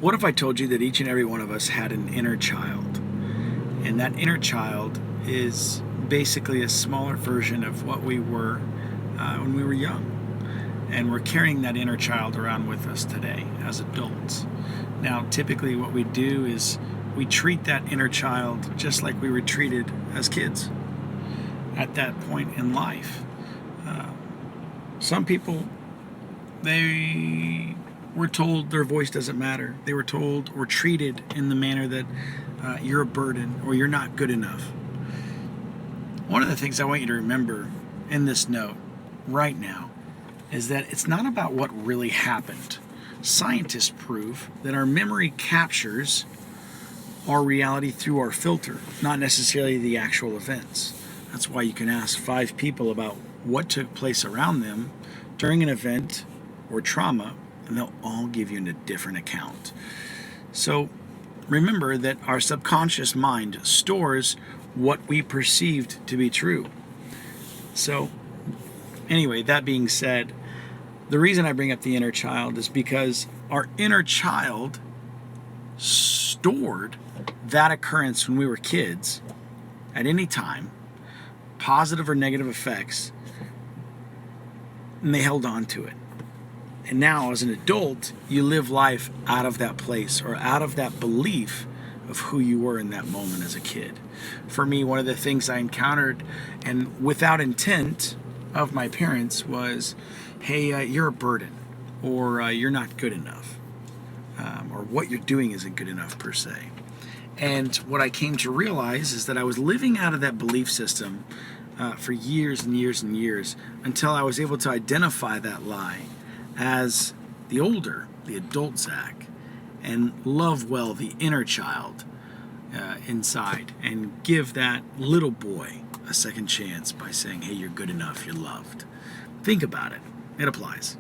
What if I told you that each and every one of us had an inner child? And that inner child is basically a smaller version of what we were when we were young. And we're carrying that inner child around with us today as adults. Now, typically what we do is we treat that inner child just like we were treated as kids at that point in life. Some people, they were told their voice doesn't matter. They were told or treated in the manner that you're a burden or you're not good enough. One of the things I want you to remember in this note right now is that it's not about what really happened. Scientists prove that our memory captures our reality through our filter, not necessarily the actual events. That's why you can ask 5 people about what took place around them during an event or trauma, and they'll all give you a different account. So remember that our subconscious mind stores what we perceived to be true. So anyway, that being said, the reason I bring up the inner child is because our inner child stored that occurrence when we were kids at any time, positive or negative effects, and they held on to it. And now as an adult, you live life out of that place or out of that belief of who you were in that moment as a kid. For me, one of the things I encountered, and without intent of my parents, was, hey, you're a burden, or you're not good enough, or what you're doing isn't good enough per se. And what I came to realize is that I was living out of that belief system for years and years and years until I was able to identify that lie as the adult Zach, and love well the inner child inside, and give that little boy a second chance by saying, hey, you're good enough, you're loved. Think about it. It applies.